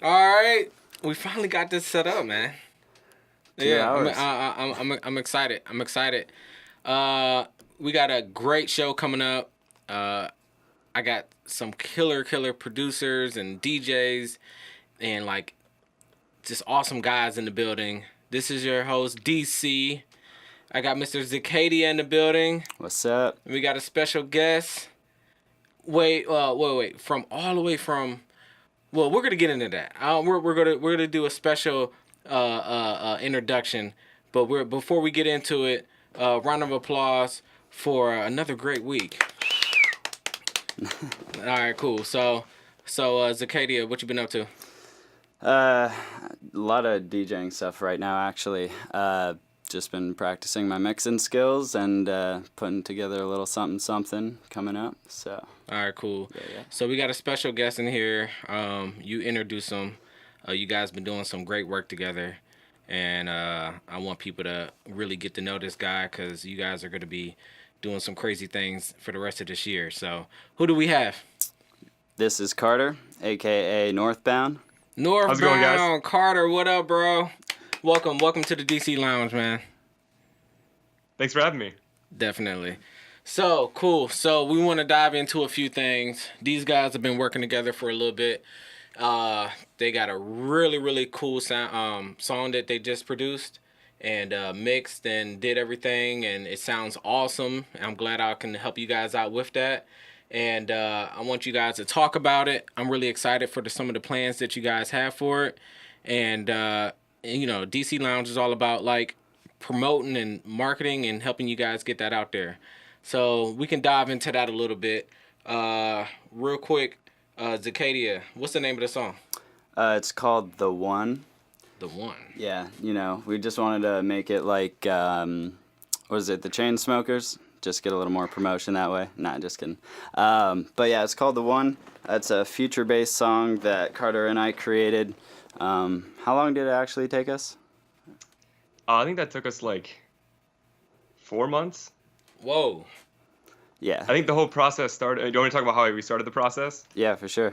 All right, we finally got this set up, man. Yeah,2 hours. I'm excited. I'm excited. Uh, we got a great show coming up. Uh, I got some killer producers and DJs and like just awesome guys in the building. This is your host DC. I got Mr. Zakaidia in the building. What's up? We got a special guest. Wait. From all the way from. Well, we're gonna get into that. We're gonna do a special introduction, but we're before we get into it, round of applause for another great week. All right, cool. So Zacadia, what you been up to? A lot of DJing stuff right now, actually. Just been practicing my mixing skills and putting together a little something coming up. So. All right, cool. Yeah. So we got a special guest in here. You introduce him. You guys been doing some great work together, and I want people to really get to know this guy because you guys are going to be doing some crazy things for the rest of this year. So who do we have? This is Carter, aka Northbound. Northbound. How's it going, guys? Carter, what up, bro? Welcome to the DC Lounge, man. Thanks for having me. Definitely. So, cool. So, we want to dive into a few things. These guys have been working together for a little bit. They got a really cool song that they just produced and mixed and did everything, and it sounds awesome. I'm glad I can help you guys out with that. And I want you guys to talk about it. I'm really excited for some of the plans that you guys have for it. And DC Lounge is all about like promoting and marketing and helping you guys get that out there. So we can dive into that a little bit. Real quick, Zacadia, what's the name of the song? It's called The One. The One. Yeah, we just wanted to make it like, what is it, the Chainsmokers? Just get a little more promotion that way. Nah, just kidding. But yeah, it's called The One. It's a future-based song that Carter and I created. How long did it actually take us? I think that took us like 4 months. Whoa. Yeah. I think the whole process started. Do you want me to talk about how we started the process? Yeah, for sure.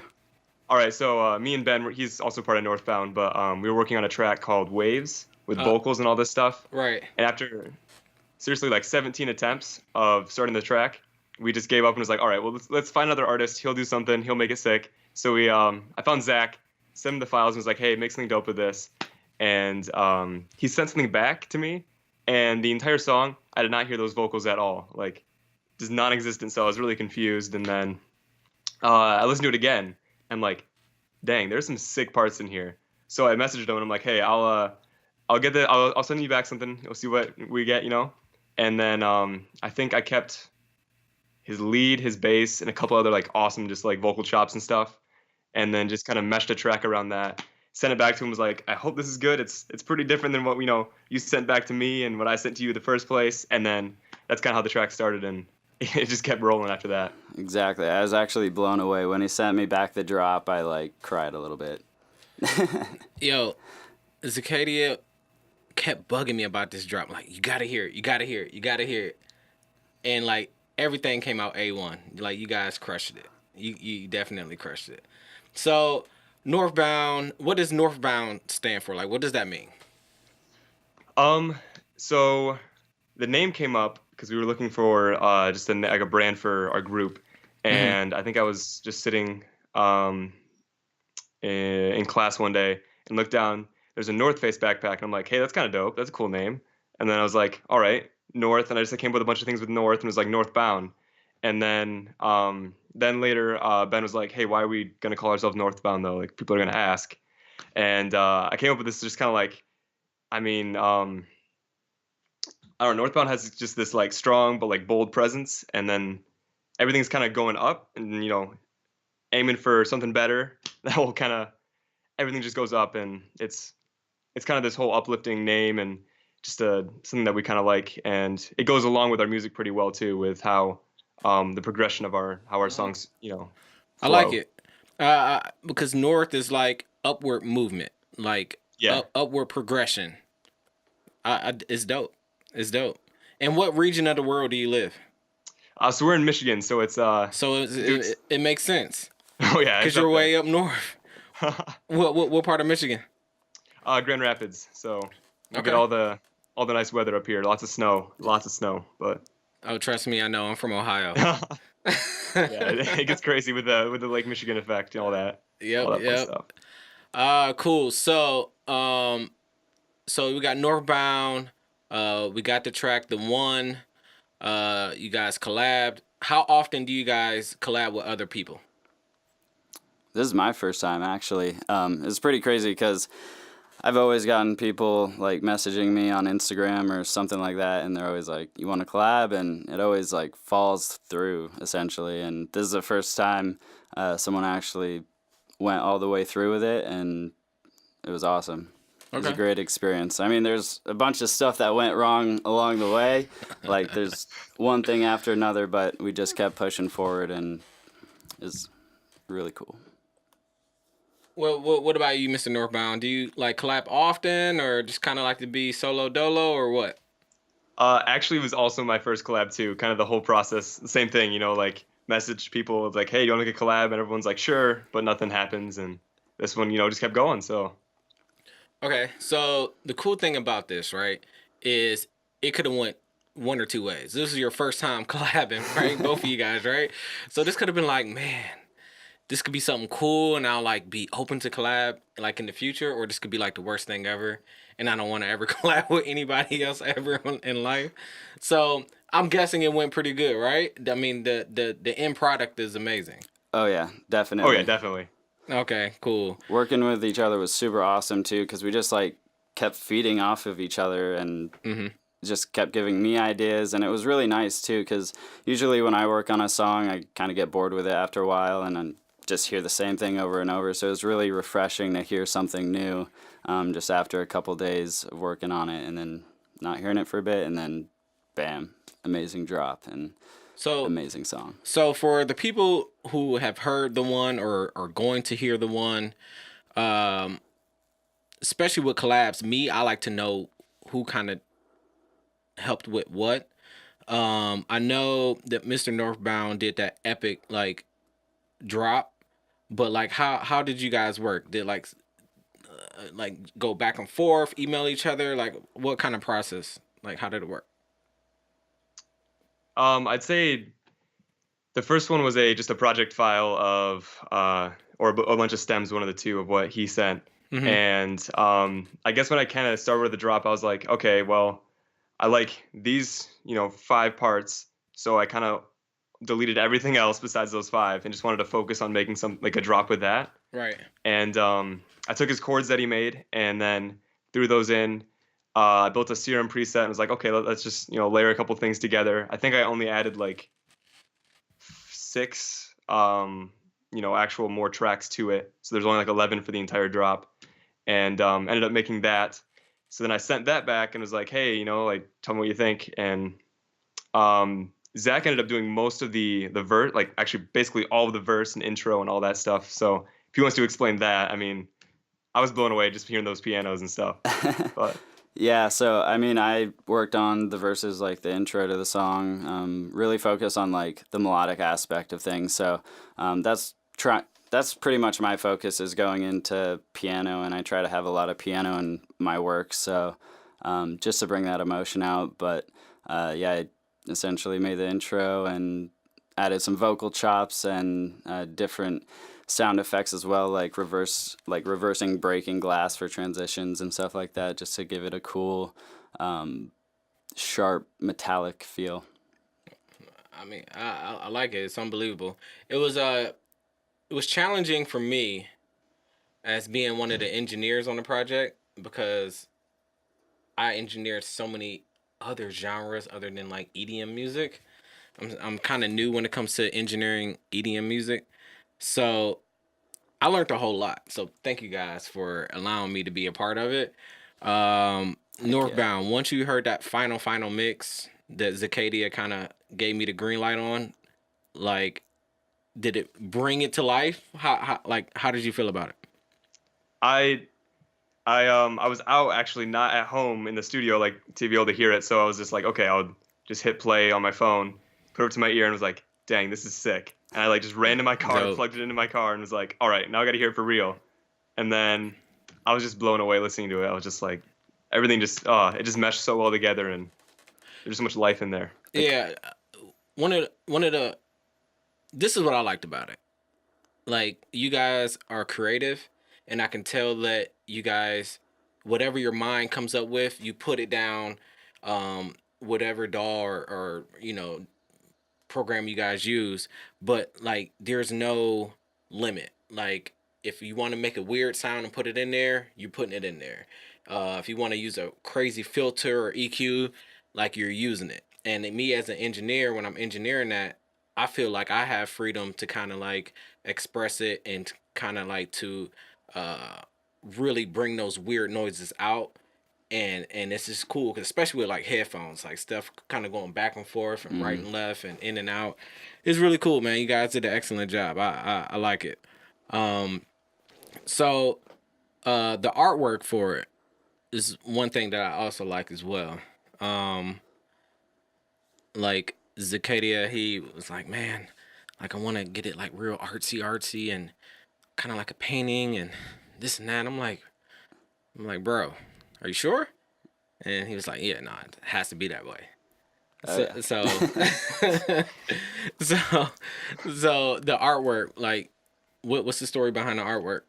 All right, so me and Ben, he's also part of Northbound, but we were working on a track called Waves with vocals and all this stuff. Right. And after seriously like 17 attempts of starting the track, we just gave up and was like, all right, well, let's find another artist. He'll do something. He'll make it sick. So I found Zach, sent him the files, and was like, hey, make something dope with this. And he sent something back to me, and the entire song, I did not hear those vocals at all, like just non-existent. So I was really confused. And then I listened to it again. I'm like, dang, there's some sick parts in here. So I messaged him and I'm like, hey, I'll send you back something. We'll see what we get, And then I think I kept his lead, his bass, and a couple other like awesome just like vocal chops and stuff, and then just kind of meshed a track around that. Sent it back to him, was like, I hope this is good. It's pretty different than what you sent back to me and what I sent to you in the first place. And then that's kind of how the track started, and it just kept rolling after that. Exactly. I was actually blown away when he sent me back the drop. I like cried a little bit. Yo, Zacadia kept bugging me about this drop. Like, you gotta hear it. And like everything came out A1. Like, you guys crushed it. You definitely crushed it. So Northbound, what does Northbound stand for? Like, what does that mean? So the name came up because we were looking for just like a brand for our group, and I think I was just sitting in class one day and looked down. There's a North Face backpack, and I'm like, hey, that's kind of dope. That's a cool name. And then I was like, all right, North, and I just came up with a bunch of things with North, and it was like Northbound. And then later, Ben was like, hey, why are we gonna call ourselves Northbound though? Like, people are gonna ask. And I came up with this just kind of like, I don't know, Northbound has just this like strong but like bold presence, and then everything's kind of going up and aiming for something better. That will kind of, everything just goes up, and it's kind of this whole uplifting name, and just something that we kind of like, and it goes along with our music pretty well too, with how the progression of how our songs flow. I like it because North is like upward movement, like upward progression. It's dope. It's dope. And what region of the world do you live? So we're in Michigan, so it's it makes sense. Oh yeah, because you're way up north. What part of Michigan? Grand Rapids. So we get Okay. all the nice weather up here. Lots of snow. Lots of snow. But Oh, trust me, I know. I'm from Ohio. yeah, it gets crazy with the Lake Michigan effect and all Yep, that fun yep. stuff. Cool. So we got Northbound. We got the track, the one. You guys collabed. How often do you guys collab with other people? This is my first time actually. It's pretty crazy because I've always gotten people like messaging me on Instagram or something like that, and they're always like, "You want to collab?" And it always like falls through essentially. And this is the first time someone actually went all the way through with it, and it was awesome. It was a Okay. great experience. I mean, there's a bunch of stuff that went wrong along the way. Like there's one thing after another, but we just kept pushing forward, and it's really cool. Well, what about you, Mr. Northbound? Do you like collab often, or just kind of like to be solo dolo, or what? Actually, it was also my first collab too. Kind of the whole process, the same thing. Like message people like, "Hey, do you want to make a collab?" And everyone's like, "Sure," but nothing happens. And this one, just kept going. So Okay, so the cool thing about this, right, is it could have went one or two ways. This is your first time collabing, right? Both of you guys, right? So this could have been like, man, this could be something cool, and I'll like be open to collab like in the future, or this could be like the worst thing ever, and I don't want to ever collab with anybody else ever in life. So I'm guessing it went pretty good, right? I mean, the end product is amazing. Oh yeah, oh definitely. yeah, definitely. Okay, cool. Working with each other was super awesome too because we just like kept feeding off of each other and Hmm. just kept giving me ideas, and it was really nice too because usually when I work on a song I kind of get bored with it after a while and I just hear the same thing over and over, so it was really refreshing to hear something new just after a couple days of working on it and then not hearing it for a bit and then bam, amazing drop and So amazing song. So for the people who have heard the one or are going to hear the one, um, especially with collabs, I like to know who kind of helped with what. I know that Mr. Northbound did that epic like drop, but like how did you guys work? Did like go back and forth, email each other? Like what kind of process? Like how did it work? I'd say the first one was just a project file of or a bunch of stems, one of the two of what he sent. Hmm. And I guess when I kind of started with the drop, I was like, okay, well, I like these, 5 parts. So I kind of deleted everything else besides those 5 and just wanted to focus on making some like a drop with that. Right. And I took his chords that he made and then threw those in. I built a serum preset and was like, okay, let's just layer a couple things together. I think I only added like 6 actual more tracks to it, so there's only like 11 for the entire drop, and ended up making that. So then I sent that back and was like, hey, like tell me what you think. And Zach ended up doing most of the verse, like actually basically all of the verse and intro and all that stuff. So if he wants to explain that, I mean, I was blown away just hearing those pianos and stuff. But Yeah, so I mean, I worked on the verses, like the intro to the song, really focus on like the melodic aspect of things. So that's pretty much my focus is going into piano, and I try to have a lot of piano in my work. So just to bring that emotion out. But yeah, I essentially made the intro and added some vocal chops and different sound effects as well, like reversing breaking glass for transitions and stuff like that, just to give it a cool, sharp metallic feel. I mean, I like it. It's unbelievable. It was challenging for me as being one of the engineers on the project because I engineered so many other genres other than like EDM music. I'm kind of new when it comes to engineering EDM music, so I learned a whole lot. So thank you guys for allowing me to be a part of it. Heck yeah. Northbound. Once you heard that final mix that Zakaidia kind of gave me the green light on, like, did it bring it to life? How did you feel about it? I I was out actually, not at home in the studio like to be able to hear it. So I was just like, okay, I'll just hit play on my phone, put it up to my ear, and was like, dang, this is sick. And I like just ran to my car, Dope. plugged it into my car, and was like, all right, now I got to hear it for real. and then I was just blown away listening to it. I was just like, everything just it just meshed so well together, and there's so much life in there. Yeah, one of the this is what I liked about it. Like, you guys are creative, and I can tell that you guys, whatever your mind comes up with, you put it down. Whatever DAW or program you guys use, but like there's no limit. Like, if you want to make a weird sound and put it in there, you're putting it in there. If you want to use a crazy filter or EQ, like, you're using it. And me as an engineer, when I'm engineering that, I feel like I have freedom to kind of like express it and kind of like to uh, really bring those weird noises out. And it's just cool, 'cause especially with like headphones, like stuff kind of going back and forth and right and left and in and out. It's really cool, man. You guys did an excellent job. I like it. So the artwork for it is one thing that I also like as well. Like Zakaidia, he was like, man, like, I want to get it like real artsy and kind of like a painting and this and that. I'm like, bro, are you sure? And he was like, yeah, nah, it has to be that way. Oh, So, yeah. so, so, so the artwork, like, what's the story behind the artwork?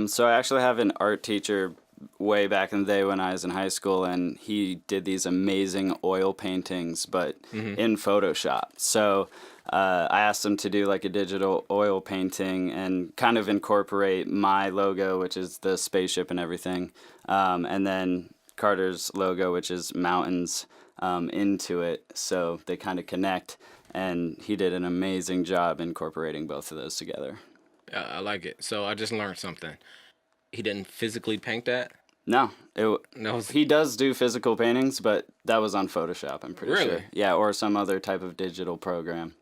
So I actually have an art teacher way back in the day when I was in high school, and he did these amazing oil paintings, but in Photoshop. So I asked him to do like a digital oil painting and kind of incorporate my logo, which is the spaceship and everything, and then Carter's logo, which is mountains, into it. So they kind of connect, and he did an amazing job incorporating both of those together. I like it. So I just learned something. He didn't physically paint that. No, No, he does do physical paintings, but that was on Photoshop, I'm pretty sure. Really? Yeah, or some other type of digital program.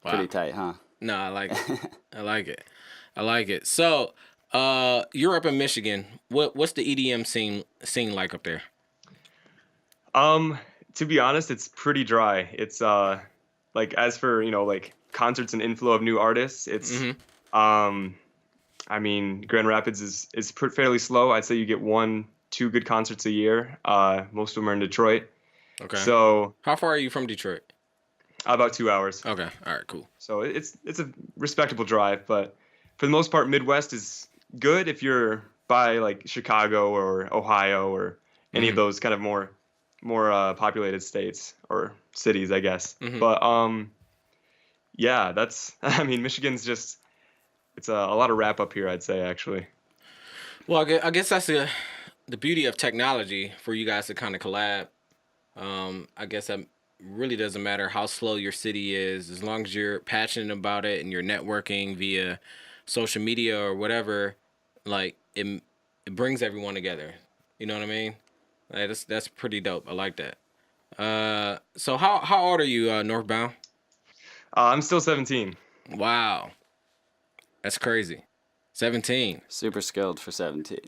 wow. Pretty tight, huh? No, I like it. I like it. I like it. So, you're up in Michigan. What's the EDM scene like up there? To be honest, it's pretty dry. It's like, as for like concerts and inflow of new artists, it's um I mean, Grand Rapids is fairly slow. I'd say you get 1, 2 good concerts a year. Most of them are in Detroit. Okay. So How far are you from Detroit? about 2 hours. Okay. All right. Cool. So it's a respectable drive, but for the most part, Midwest is good if you're by like Chicago or Ohio or any of those kind of more populated states or cities, I guess. But yeah, that's I mean, Michigan's just it's a lot of rap up here, I'd say, actually. Well, I guess that's the beauty of technology for you guys to kind of collab. I guess that really doesn't matter how slow your city is, as long as you're passionate about it and you're networking via social media or whatever. Like, it brings everyone together. You know what I mean? Like, that's pretty dope. I like that. So how old are you, Northbound? I'm still 17. Wow, that's crazy. 17. Super skilled for 17.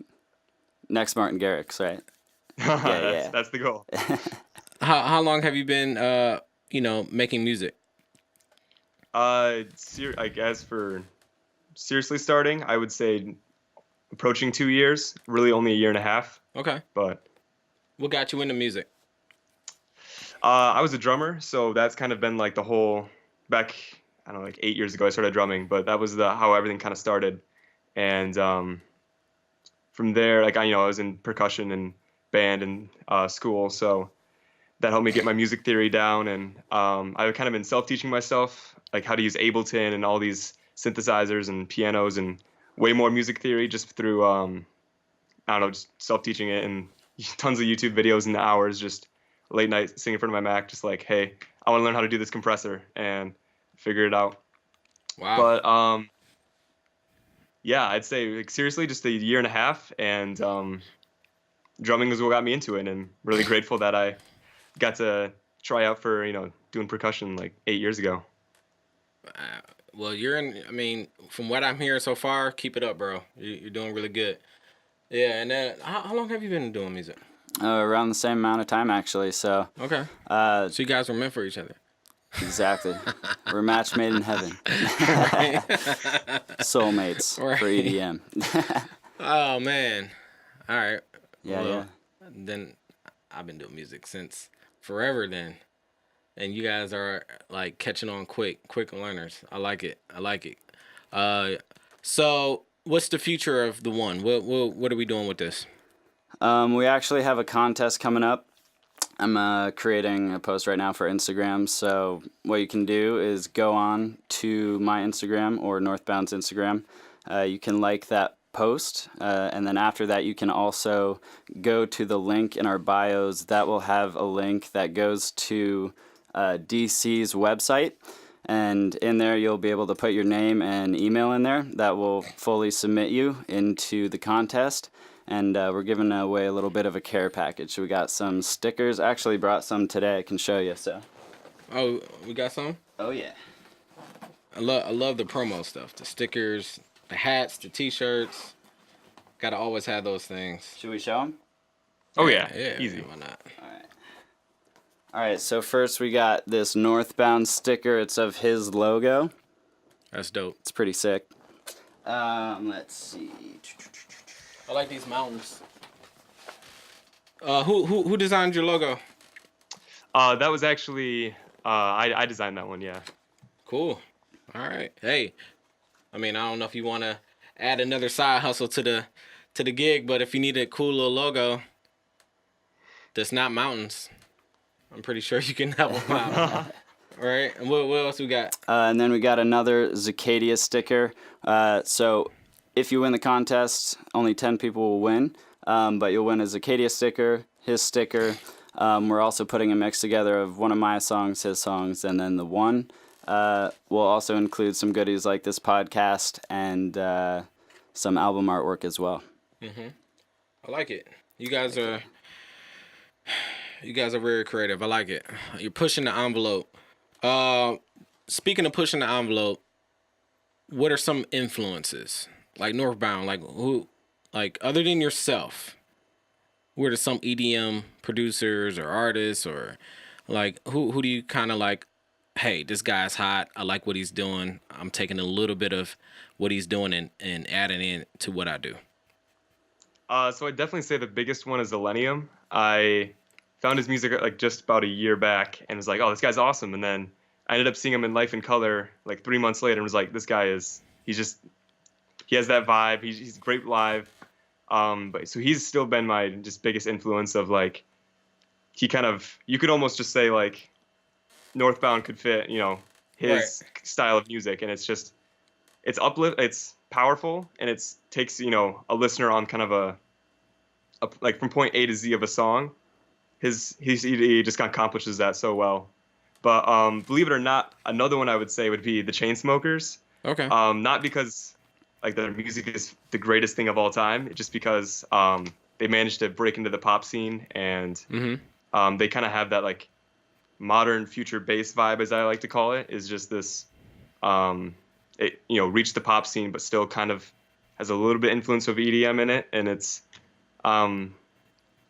Next Martin Garrix, right? That's the goal. How long have you been making music? I guess for seriously starting, I would say approaching 2 years. Really, only a year and a half. Okay. But What got you into music? I was a drummer, so that's kind of been like the whole back. I don't know, like 8 years ago, I started drumming, but that was how everything kind of started. And from there, like I was in percussion and band and school, so that helped me get my music theory down. And I've kind of been self-teaching myself, like how to use Ableton and all these synthesizers and pianos and way more music theory just through I don't know, just self-teaching it and tons of YouTube videos and hours just late night sitting in front of my Mac, just like, hey, I want to learn how to do this compressor and figure it out. Wow. But yeah, I'd say like, seriously, just a year and a half, and drumming is what got me into it, and I'm really grateful that I got to try out for doing percussion like 8 years ago. Well, I mean, from what I'm hearing so far, keep it up, bro. You're doing really good. Yeah, and then how long have you been doing music? Around the same amount of time, actually. So Okay. So you guys were meant for each other. Exactly. We're a match made in heaven. Right. Soulmates for Right. EDM. Oh man. All right. Yeah, Well, yeah. then I've been doing music since forever then. And you guys are like catching on quick learners. I like it. I like it. Uh so what's the future of the one? What are we doing with this? We actually have a contest coming up. I'm creating a post right now for Instagram. So what you can do is go on to my Instagram or Northbound's Instagram. You can like that post, and then after that, you can also go to the link in our bios. That will have a link that goes to DC's website. And in there, you'll be able to put your name and email in there. That will fully submit you into the contest. And we're giving away a little bit of a care package. We got some stickers. Actually, brought some today. I can show you. So. Oh, we got some? Oh yeah. I love the promo stuff. The stickers, the hats, the t-shirts. Gotta always have those things. Should we show them? Oh yeah, Yeah, easy. why not? All right. So first, we got this Northbound sticker. It's of his logo. That's dope. It's pretty sick. Let's see. I like these mountains. Who designed your logo? That was actually I designed that one. Yeah. Cool. All right. Hey, I mean, I don't know if you want to add another side hustle to the gig, but if you need a cool little logo that's not mountains, I'm pretty sure you can help them out. All right. And what else we got? And then we got another Zakaidia sticker. So if you win the contest, only 10 people will win. But you'll win a Zakaidia sticker, his sticker. We're also putting a mix together of one of my songs, his songs, and then the one. We'll also include some goodies like this podcast and some album artwork as well. I like it. You guys are very creative. I like it. You're pushing the envelope. Speaking of pushing the envelope, what are some influences? Like Northbound, like who, like other than yourself, what are some EDM producers or artists or like who do you kind of like, hey, this guy's hot. I like what he's doing. I'm taking a little bit of what he's doing and adding in to what I do. So I'd definitely say the biggest one is Millennium. I found his music like just about a year back and was like, oh, this guy's awesome. And then I ended up seeing him in Life in Color like 3 months later and was like, this guy he has that vibe. He's great live. But so he's still been my just biggest influence of like, you could almost just say like Northbound could fit, his style of music. And it's it's powerful and it takes, a listener on kind of a like from point A to Z of a song. He just kind of accomplishes that so well. But believe it or not, another one I would say would be the Chainsmokers. Okay. Not because like their music is the greatest thing of all time, just because they managed to break into the pop scene and they kind of have that like modern future bass vibe, as I like to call it, is just this reached the pop scene but still kind of has a little bit influence of EDM in it, and it's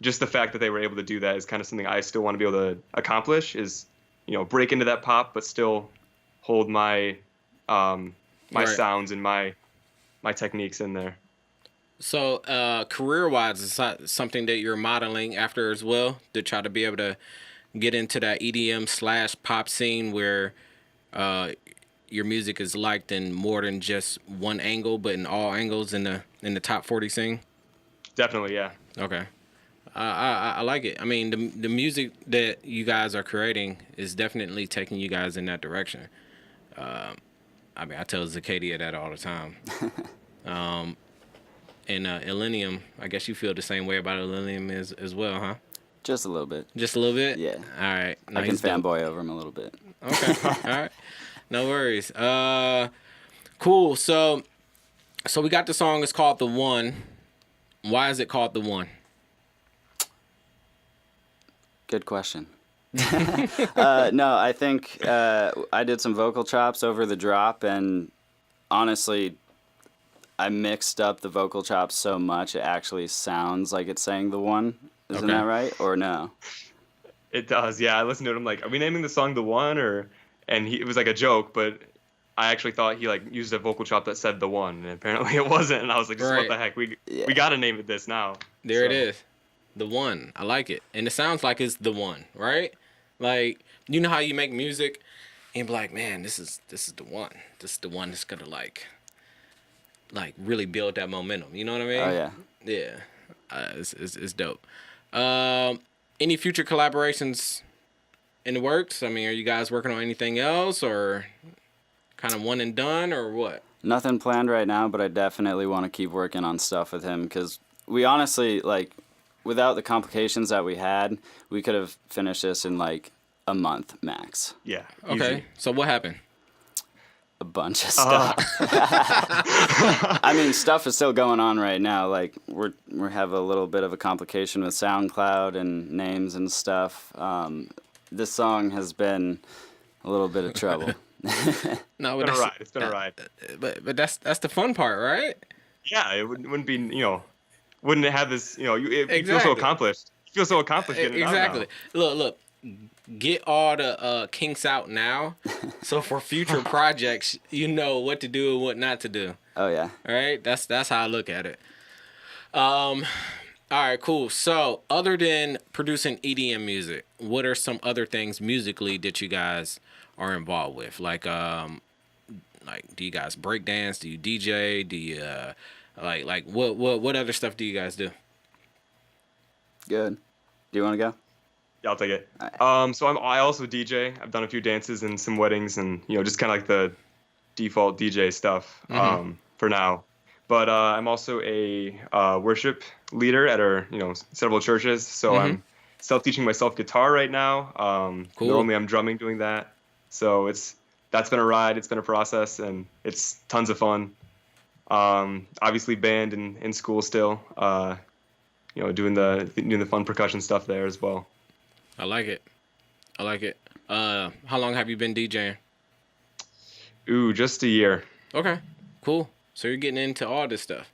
just the fact that they were able to do that is kind of something I still want to be able to accomplish, is break into that pop but still hold my sounds and my techniques in there. So career-wise, is that something that you're modeling after as well, to try to be able to get into that EDM/pop scene where your music is liked in more than just one angle, but in all angles in the top 40 scene? Definitely, yeah. Okay. I like it. I mean, the music that you guys are creating is definitely taking you guys in that direction. I mean, I tell Zakaidia that all the time. And Millennium, I guess you feel the same way about Millennium as well, huh? Just a little bit. Just a little bit? Yeah. All right. No, I can he's dope. fanboy over him a little bit. Okay. All right. No worries. Cool. So we got the song. It's called The One. Why is it called The One? Good question. No, I think I did some vocal chops over the drop, and honestly, I mixed up the vocal chops so much it actually sounds like it's saying The One. Isn't Okay. that right? Or no? It does, yeah. I listened to it. I'm like, are we naming the song The One? and it was like a joke, but I actually thought he like used a vocal chop that said the one, and apparently it wasn't. And I was like, just what Right. the heck? We Yeah. gotta name it this now. There it So, is. The one. I like it. And it sounds like it's the one, right? Like, you know how you make music and be like, man, this is the one. This is the one that's gonna like really build that momentum. You know what I mean? Oh yeah. Yeah. It's dope. Any future collaborations in the works? I mean, are you guys working on anything else or kind of one and done or what? Nothing planned right now, but I definitely want to keep working on stuff with him because we honestly, like, without the complications that we had, we could have finished this in like a month max. yeah. Okay. Easy. So what happened? A bunch of stuff. I mean, stuff is still going on right now. Like we have a little bit of a complication with SoundCloud and names and stuff. This song has been a little bit of trouble. No, It's been a ride. It's been a ride. But that's the fun part, right? Yeah, it wouldn't be, wouldn't it have this, you feel so Exactly. accomplished. You feel so accomplished getting it out now. Exactly. Look, get all the kinks out now, so for future projects, you know what to do and what not to do. Oh yeah. All right, that's how I look at it. All right, cool. So, other than producing EDM music, what are some other things musically that you guys are involved with? Like, do you guys break dance? Do you DJ? Do you like what other stuff do you guys do? Good. Do you want to go? Yeah, I'll take it. Alright. So I also DJ. I've done a few dances and some weddings, and just kind of like the default DJ stuff for now. But I'm also a worship leader at our several churches. So I'm self-teaching myself guitar right now. Cool. Normally I'm drumming doing that. So that's been a ride. It's been a process, and it's tons of fun. Obviously band in school still. Doing the fun percussion stuff there as well. I like it. How long have you been DJing? Ooh, just a year. Okay, cool. So you're getting into all this stuff.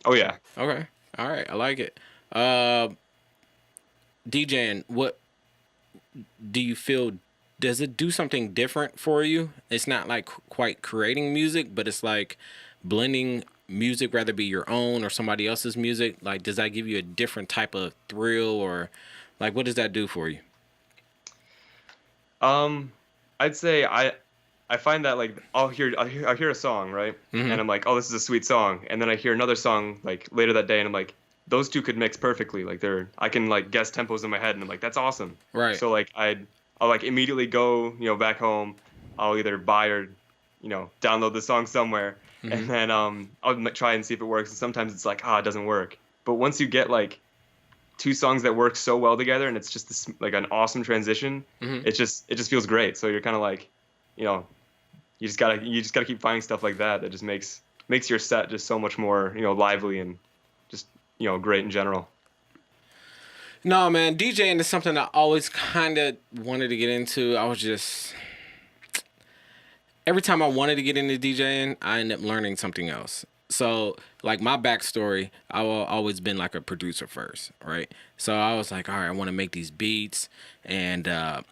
Oh yeah. Okay, all right, I like it. DJing, what do you feel? Does it do something different for you? It's not like quite creating music, but it's like blending music, rather be your own or somebody else's music. Like, does that give you a different type of thrill, or like, what does that do for you? I'd say I find that like I'll hear a song, right? Mm-hmm. And I'm like, oh, this is a sweet song. And then I hear another song like later that day, and I'm like, those two could mix perfectly. Like I can like guess tempos in my head, and I'm like, that's awesome. Right. So like I'll like immediately go back home. I'll either buy or download the song somewhere, and then I'll try and see if it works. And sometimes it's like, it doesn't work. But once you get like two songs that work so well together, and it's just this like an awesome transition, it just feels great. So you're kind of like, you just gotta keep finding stuff like that just makes your set just so much more lively and just great in general. No, man, DJing is something I always kind of wanted to get into. I was just, every time I wanted to get into DJing, I ended up learning something else. So, like, my backstory, I've always been like a producer first, right? So I was like, all right, I want to make these beats. And as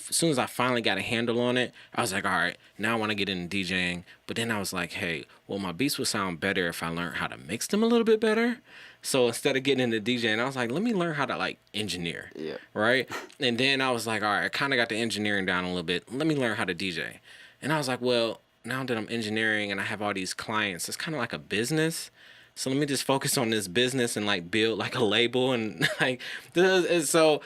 soon as I finally got a handle on it, I was like, all right, now I want to get into DJing. But then I was like, hey, well, my beats would sound better if I learned how to mix them a little bit better. So instead of getting into DJing, I was like, let me learn how to like engineer, right? And then I was like, all right, I kind of got the engineering down a little bit. Let me learn how to DJ. And I was like, well, now that I'm engineering and I have all these clients, it's kind of like a business. So let me just focus on this business and like build like a label and like so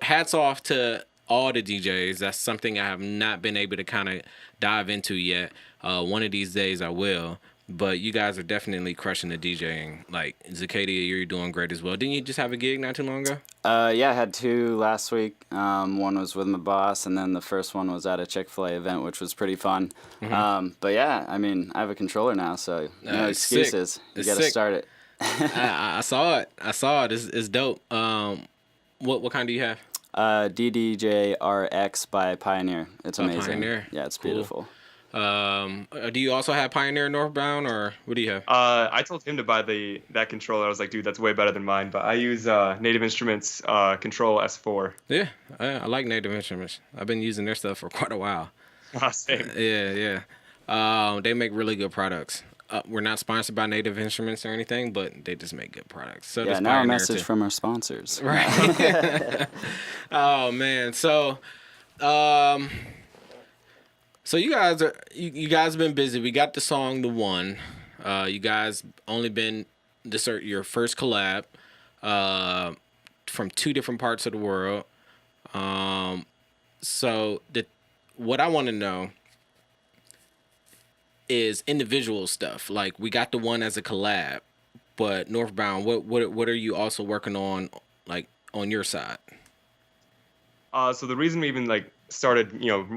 hats off to all the DJs. That's something I have not been able to kind of dive into yet. One of these days I will. But you guys are definitely crushing the DJing. Like, Zakaidia, you're doing great as well. Didn't you just have a gig not too long ago? Yeah, I had two last week. One was with my boss, and then the first one was at a Chick-fil-A event, which was pretty fun. But yeah, I mean, I have a controller now, so no excuses. Sick. You got to start it. I saw it. It's dope. What kind do you have? DDJ-RX by Pioneer. It's amazing. Pioneer. Yeah, it's Cool. beautiful. Do you also have Pioneer Northbound, or what do you have? I told him to buy that controller. I was like, dude, that's way better than mine. But I use Native Instruments Control S4. Yeah, I like Native Instruments. I've been using their stuff for quite a while. Same. Yeah. They make really good products. We're not sponsored by Native Instruments or anything, but they just make good products. So Yeah, does now a Pioneer message too. from our sponsors. Right. Oh man. Um, so you guys have been busy. We got the song The One. You guys only been this are your first collab from two different parts of the world. So what I want to know is individual stuff. Like we got The One as a collab, but Northbound, what are you also working on, like on your side? So the reason we even like started,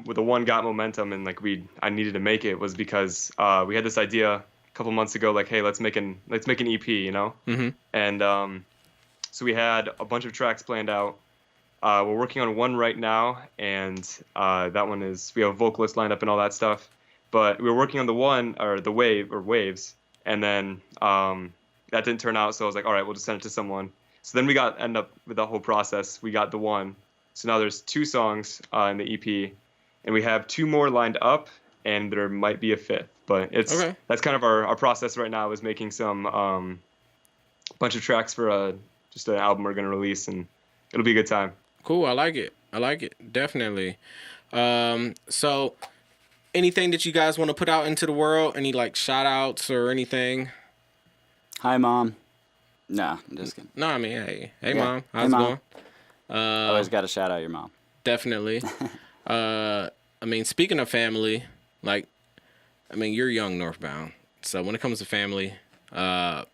with the one got momentum and like I needed to make it was because we had this idea a couple months ago, like, hey, let's make an EP, Mm-hmm. and so we had a bunch of tracks planned out. We're working on one right now, and that one is we have a vocalist lined up and all that stuff. But we were working on the one or the waves, and then that didn't turn out. So I was like, all right, we'll just send it to someone. So then end up with the whole process. We got the one. So now there's 2 songs in the EP, and we have 2 more lined up, and there might be a 5th. But Okay. that's kind of our process right now is making some bunch of tracks for just an album we're gonna release, and it'll be a good time. Cool. I like it. Definitely. So anything that you guys want to put out into the world? Any like shout outs or anything? Hi, Mom. No, I'm just kidding. No, I mean, hey, Yeah. mom, how's Hey, it Mom. going? Always got to shout out your mom. Definitely. I mean, speaking of family, like, I mean, you're young Northbound. So when it comes to family, are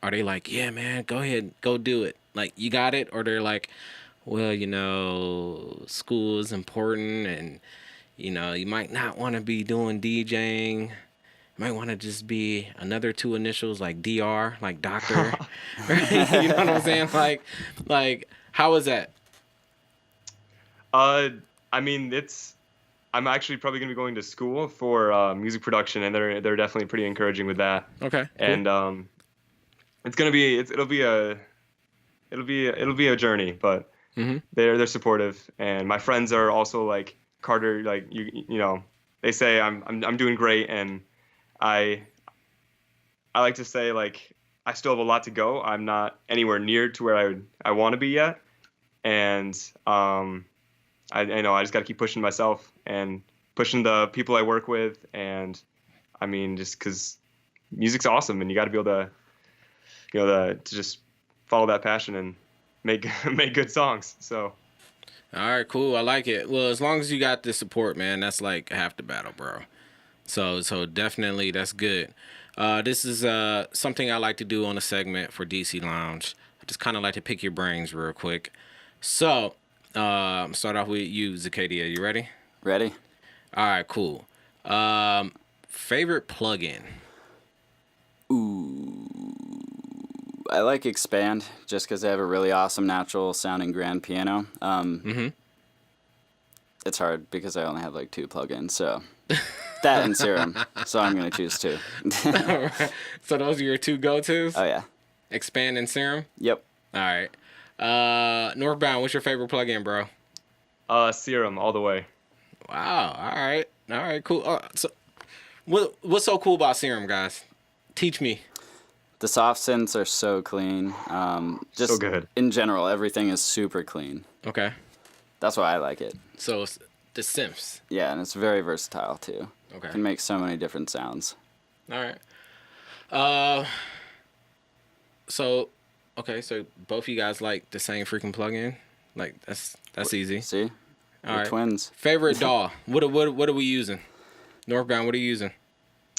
they like, yeah, man, go ahead, go do it. Like, you got it? Or they're like, well, school is important and, you might not want to be doing DJing. You might want to just be another 2 initials like DR, like doctor. Right? You know what I'm saying? Like, how is that? I mean, I'm actually probably gonna be going to school for music production, and they're definitely pretty encouraging with that. Okay. Cool. And it'll be a journey, but Mm-hmm. they're supportive, and my friends are also like Carter, like they say I'm doing great, and I like to say like I still have a lot to go. I'm not anywhere near to where I want to be yet, and I know I just got to keep pushing myself and pushing the people I work with, and I mean just because music's awesome, and you got to be able to to just follow that passion and make good songs. So. All right, cool. I like it. Well, as long as you got the support, man, that's like half the battle, bro. So definitely that's good. This is something I like to do on a segment for DC Lounge. I just kind of like to pick your brains real quick. So, start off with you, Zakaidia. You ready? Ready? All right, cool. Favorite plugin? Ooh. I like Expand just because they have a really awesome natural sounding grand piano. It's hard because I only have like 2 plugins, so that and Serum. So I'm gonna choose 2. All right. So those are your 2 go-tos? Oh yeah. Expand and Serum? Yep. All right. Northbound, what's your favorite plugin, bro? Serum all the way. Wow. All right. Cool. So, what's so cool about Serum, guys? Teach me. The soft synths are so clean. Just So good. in general, everything is super clean. Okay. That's why I like it. So it's the synths. Yeah, and it's very versatile too. Okay. Can make so many different sounds. All right. So both you guys like the same freaking plugin? Like that's easy. See? All We're right. twins. Favorite DAW? What are we using? Northbound, what are you using?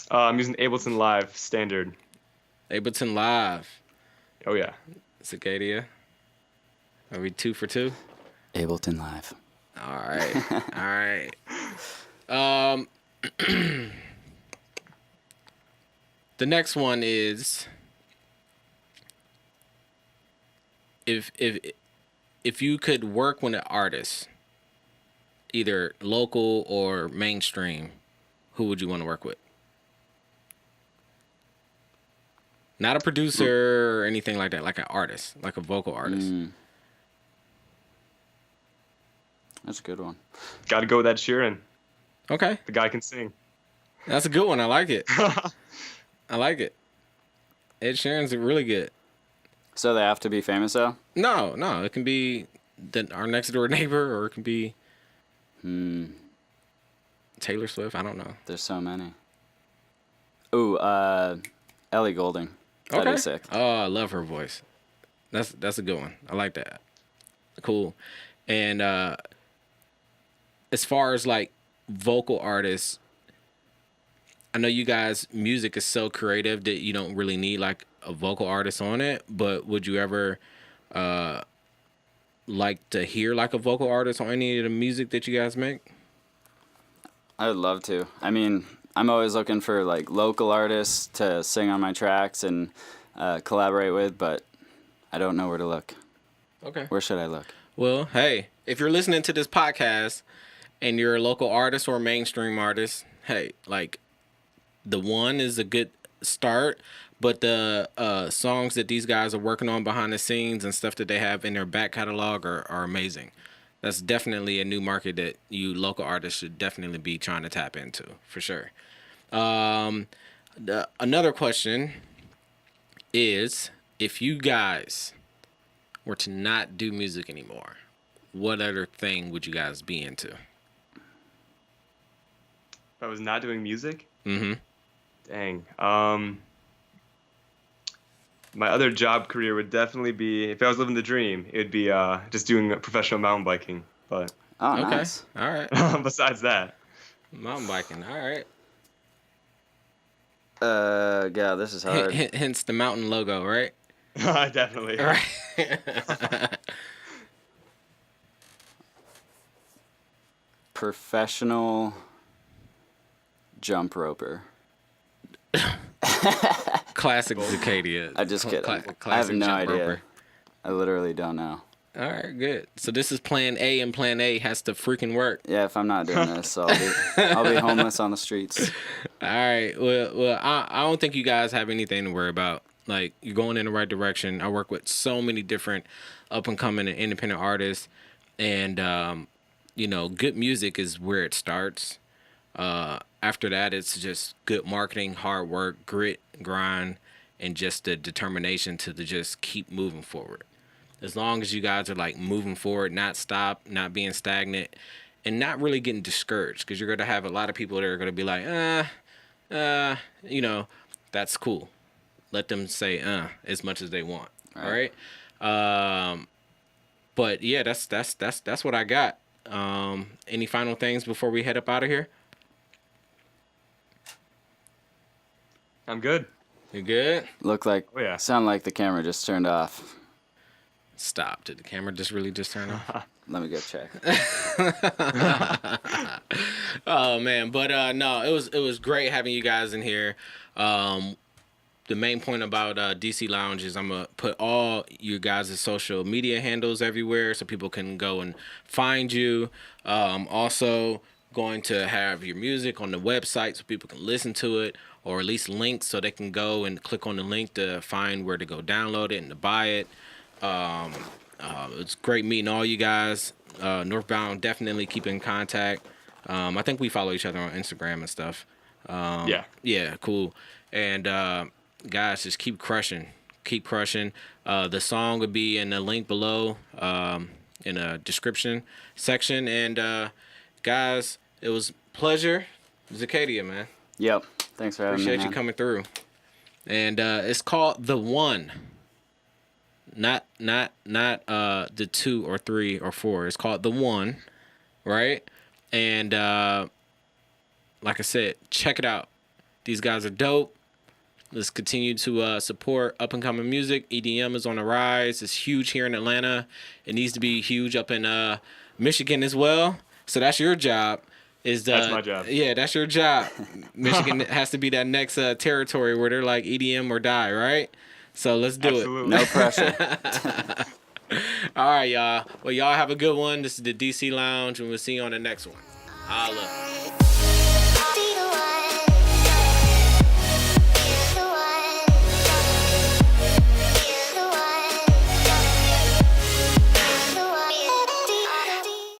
I'm using Ableton Live standard. Ableton Live. Oh yeah. Zakaidia. Are we 2 for 2? Ableton Live. All right. All right. The next one is if you could work with an artist, either local or mainstream, who would you want to work with? Not a producer or anything like that, like an artist, like a vocal artist. That's a good one. Got to go with Ed Sheeran. Okay, The guy can sing. that's a good one. I like it. I like it. Ed Sheeran's really good. So they have to be famous though? No, no, it can be our next door neighbor, or it can be Taylor Swift. I don't know. There's so many. Ooh, Ellie Goulding. That'd Okay. be sick. Oh, I love her voice. That's a good one. I like that. Cool. And as far as like vocal artists, I know you guys' music is so creative that you don't really need like a vocal artist on it. But would you ever like to hear like a vocal artist on any of the music that you guys make? I would love to. I mean, I'm always looking for like local artists to sing on my tracks and collaborate with, but I don't know where to look. Okay. Where should I look? Well, hey, if you're listening to this podcast and you're a local artist or a mainstream artist, hey, like The One is a good start, but the songs that these guys are working on behind the scenes and stuff that they have in their back catalog are amazing. That's definitely a new market that you local artists should definitely be trying to tap into, for sure. Another question is, if you guys were to not do music anymore, what other thing would you guys be into? If I was not doing music? Mm-hmm. Dang. My other job career would definitely be, if I was living the dream, it would be just doing professional mountain biking. But Oh, Okay. nice. All right. besides that, Mountain biking. All right. God, this is hard. Hence the mountain logo, right? definitely. All right. Professional jump roper. Classic Zakaidia. I just kidding. I have Classic no jump idea. roper. I literally don't know. All right, good. So this is plan A, and plan A has to freaking work. Yeah, if I'm not doing this, I'll be homeless on the streets. All right. Well, I don't think you guys have anything to worry about. Like, you're going in the right direction. I work with so many different up and coming and independent artists, and good music is where it starts. After that, it's just good marketing, hard work, grit, grind, and just the determination to just keep moving forward. As long as you guys are like moving forward, not stop, not being stagnant, and not really getting discouraged, because you're going to have a lot of people that are going to be like, that's cool. Let them say as much as they want. All right. But yeah, that's what I got. Any final things before we head up out of here? I'm good. You good? Oh, yeah. Sound like the camera just turned off. Stop. Did the camera just turn off? Let me go check. Oh man, but no, it was great having you guys in here. The main point about DC Lounge is I'm gonna put all you guys' social media handles everywhere so people can go and find you. Also going to have your music on the website so people can listen to it, or at least links so they can go and click on the link to find where to go download it and to buy it. It's great meeting all you guys. Northbound, definitely keep in contact. I think we follow each other on Instagram and stuff. Yeah, cool. And guys, just keep crushing. Keep crushing. The song would be in the link below in the description section. And guys, it was a pleasure. Zakaidia, man. Yep. Thanks for having me, Appreciate man. you coming through. And it's called The One. Not the 2 or 3 or 4. It's called The One, right? And like I said, check it out. These guys are dope. Let's continue to support up and coming music. EDM is on the rise. It's huge here in Atlanta. It needs to be huge up in Michigan as well. So that's your job. That's my job. Yeah, that's your job. Michigan has to be that next territory where they're like EDM or die, right? So let's do Absolutely. No pressure. it. All right, y'all. Well, y'all have a good one. This is the DC Lounge, and we'll see you on the next one. Holla.